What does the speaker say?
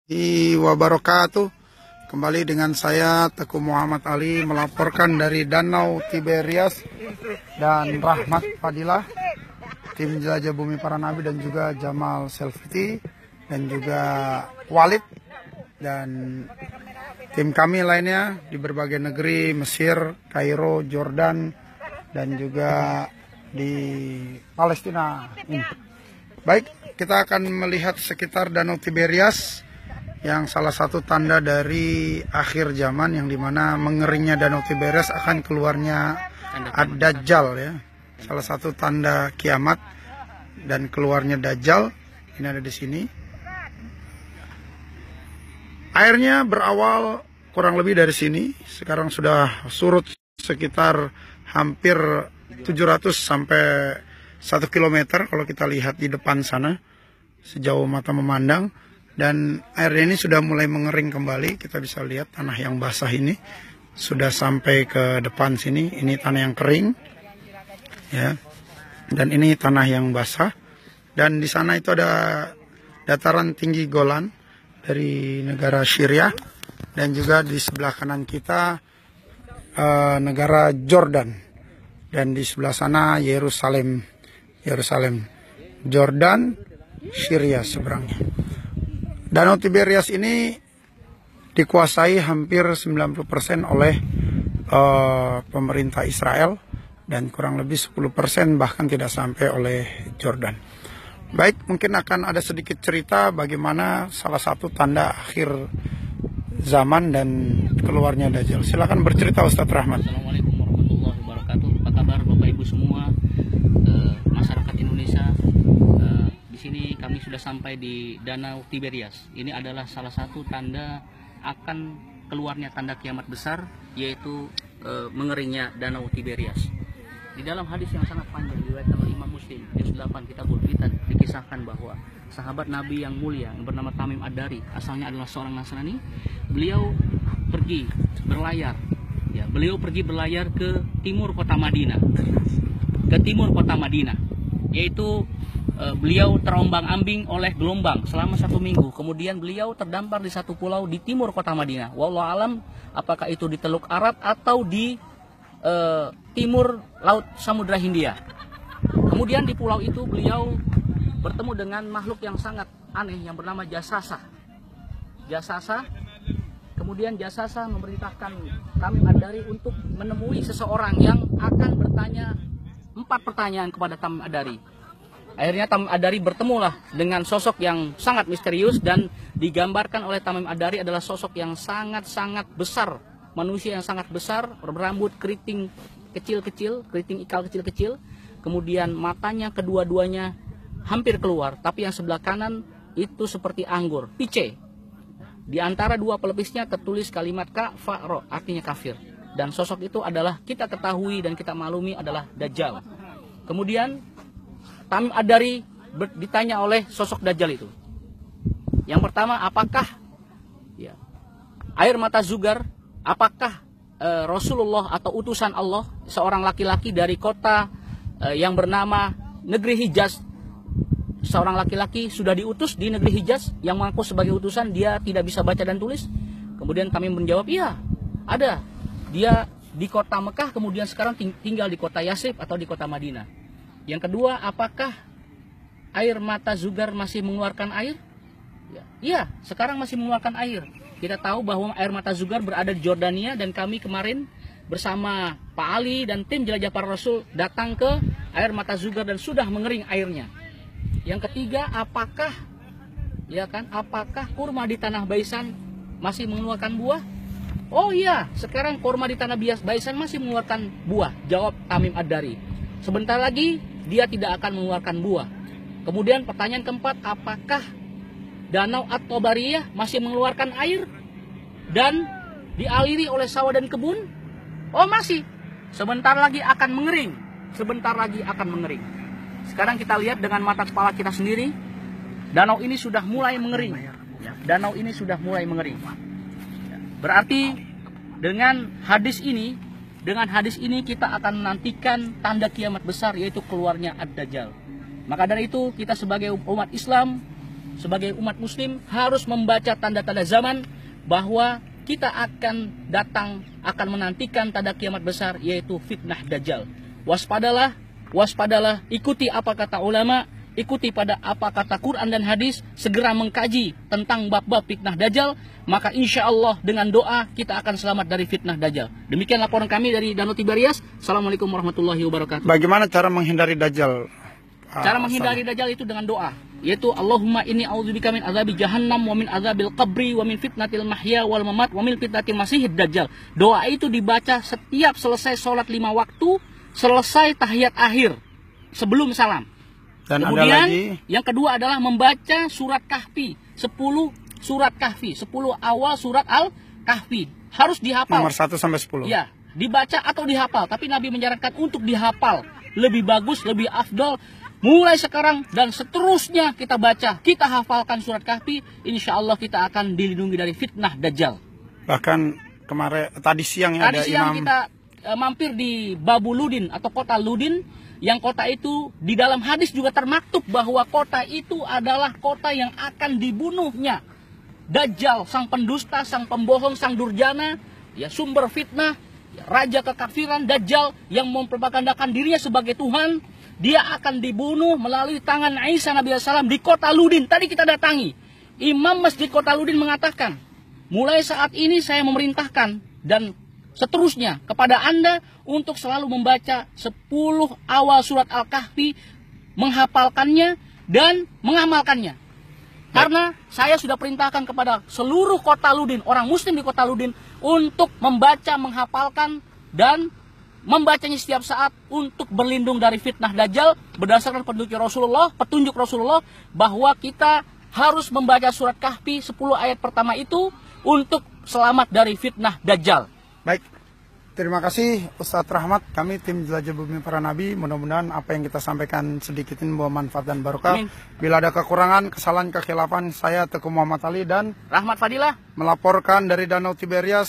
Wabarakatuh. Kembali dengan saya Teguh Muhammad Ali melaporkan dari Danau Tiberias dan Rahmat Fadilah, tim jelajah bumi para nabi, dan juga Jamal Selfie dan juga Walid dan tim kami lainnya di berbagai negeri, Mesir, Kairo, Jordan, dan juga di Palestina. Baik, kita akan melihat sekitar Danau Tiberias yang salah satu tanda dari akhir zaman, yang dimana mengeringnya Danau Tiberias akan keluarnya Ad-Dajjal, ya. Salah satu tanda kiamat dan keluarnya Dajjal ini ada di sini. Airnya berawal kurang lebih dari sini, sekarang sudah surut sekitar hampir 700 sampai 1 km kalau kita lihat di depan sana sejauh mata memandang. Dan airnya ini sudah mulai mengering kembali. Kita bisa lihat tanah yang basah ini sudah sampai ke depan sini. Ini tanah yang kering, ya. Dan ini tanah yang basah. Dan di sana itu ada dataran tinggi Golan dari negara Syria. Dan juga di sebelah kanan kita negara Jordan. Dan di sebelah sana Yerusalem, Jordan, Syria seberangnya. Danau Tiberias ini dikuasai hampir 90% oleh pemerintah Israel dan kurang lebih 10% bahkan tidak sampai oleh Jordan. Baik, mungkin akan ada sedikit cerita bagaimana salah satu tanda akhir zaman dan keluarnya Dajjal. Silakan bercerita, Ustadz Rahmat. Assalamualaikum warahmatullahi wabarakatuh. Apa kabar Bapak Ibu semua, masyarakat Indonesia? Di sini kami sudah sampai di Danau Tiberias. Ini adalah salah satu tanda akan keluarnya tanda kiamat besar, yaitu mengeringnya Danau Tiberias. Di dalam hadis yang sangat panjang diriwayatkan oleh Imam Muslim, juz 8 Kitabul Fitan, dikisahkan bahwa sahabat Nabi yang mulia yang bernama Tamim Ad-Dari, asalnya adalah seorang Nasrani, beliau pergi berlayar, ya, beliau pergi berlayar ke timur kota Madinah, yaitu beliau terombang-ambing oleh gelombang selama 1 minggu. Kemudian beliau terdampar di satu pulau di timur kota Madinah. Wallahu alam, apakah itu di Teluk Arab atau di timur Laut Samudra Hindia. Kemudian di pulau itu beliau bertemu dengan makhluk yang sangat aneh yang bernama Jasasa. Kemudian Jasasa memerintahkan Tamim Ad-Dari untuk menemui seseorang yang akan bertanya 4 pertanyaan kepada Tamim Ad-Dari. Akhirnya Tamim Ad-Dari bertemulah dengan sosok yang sangat misterius, dan digambarkan oleh Tamim Ad-Dari adalah sosok yang sangat-sangat besar, manusia yang sangat besar, berambut keriting kecil-kecil, keriting ikal kecil-kecil, kemudian matanya kedua-duanya hampir keluar, tapi yang sebelah kanan itu seperti anggur, pice. Di antara 2 pelepisnya tertulis kalimat kafaro, artinya kafir. Dan sosok itu adalah kita ketahui dan kita maklumi adalah Dajjal. Kemudian Tamim Ad-Dari ditanya oleh sosok Dajjal itu. Yang pertama, apakah air mata Zugar, apakah Rasulullah atau utusan Allah, seorang laki-laki dari kota yang bernama negeri Hijaz, seorang laki-laki sudah diutus di negeri Hijaz yang mengaku sebagai utusan, dia tidak bisa baca dan tulis? Kemudian kami menjawab, iya, ada. Dia di kota Mekah, kemudian sekarang tinggal di kota Yasrib atau di kota Madinah. Yang kedua, apakah air mata Zugar masih mengeluarkan air? Iya, sekarang masih mengeluarkan air. Kita tahu bahwa air mata Zugar berada di Jordania, dan kami kemarin bersama Pak Ali dan tim jelajah para Rasul datang ke air mata Zugar dan sudah mengering airnya. Yang ketiga, apakah kurma di tanah Baisan masih mengeluarkan buah? Oh iya, sekarang kurma di tanah Baisan masih mengeluarkan buah, jawab Tamim Ad-Dari. Sebentar lagi dia tidak akan mengeluarkan buah. Kemudian pertanyaan keempat, apakah Danau At-Tobariyah masih mengeluarkan air dan dialiri oleh sawah dan kebun? Oh masih. Sebentar lagi akan mengering. Sekarang kita lihat dengan mata kepala kita sendiri, danau ini sudah mulai mengering. Berarti dengan hadis ini kita akan menantikan tanda kiamat besar, yaitu keluarnya Ad-Dajjal. Maka dari itu kita sebagai umat Islam sebagai umat muslim harus membaca tanda-tanda zaman bahwa kita akan menantikan tanda kiamat besar, yaitu fitnah Dajjal. Waspadalah, ikuti apa kata ulama, ikuti pada apa kata Quran dan hadis, segera mengkaji tentang bab-bab fitnah Dajjal, maka insya Allah dengan doa kita akan selamat dari fitnah Dajjal. Demikian laporan kami dari Danau Tiberias. Assalamualaikum warahmatullahi wabarakatuh. Bagaimana cara menghindari Dajjal? Cara menghindari Dajjal itu dengan doa, yaitu Allahumma inni a'udzubika min azabi jahannam wa min azabil qabri wa min fitnatil mahya wal mamat wa min fitnatil masihid dajjal. Doa itu dibaca setiap selesai sholat 5 waktu, selesai tahiyat akhir sebelum salam. Dan kemudian ada lagi, yang kedua adalah membaca surat Kahfi, 10 surat Kahfi, 10 awal surat Al-Kahfi. Harus dihafal. Nomor 1 sampai 10. Ya, dibaca atau dihafal, tapi Nabi menyarankan untuk dihafal. Lebih bagus, lebih afdol. Mulai sekarang dan seterusnya kita baca, kita hafalkan surat Kahfi, insya Allah kita akan dilindungi dari fitnah Dajjal. Bahkan tadi siang kita mampir di Babuludin atau kota Ludin, yang kota itu di dalam hadis juga termaktub bahwa kota itu adalah kota yang akan dibunuhnya Dajjal, sang pendusta, sang pembohong, sang durjana, ya sumber fitnah, ya, raja kekafiran Dajjal yang memperbakandakan dirinya sebagai Tuhan. Dia akan dibunuh melalui tangan Isa Nabi SAW di kota Ludin. Tadi kita datangi. Imam Masjid Kota Ludin mengatakan, mulai saat ini saya memerintahkan dan seterusnya kepada Anda untuk selalu membaca 10 awal surat Al-Kahfi, menghafalkannya dan mengamalkannya. Karena saya sudah perintahkan kepada seluruh kota Ludin, orang muslim di kota Ludin, untuk membaca, menghafalkan dan membacanya setiap saat untuk berlindung dari fitnah Dajjal berdasarkan petunjuk Rasulullah bahwa kita harus membaca surat Kahfi 10 ayat pertama itu untuk selamat dari fitnah Dajjal. Baik, terima kasih Ustadz Rahmat. Kami tim Jelajah Bumi Para Nabi, mudah-mudahan apa yang kita sampaikan sedikit ini membawa manfaat dan barokah. Amin. Bila ada kekurangan, kesalahan, kekhilafan, saya Teguh Muhammad Ali dan Rahmat Fadilah melaporkan dari Danau Tiberias.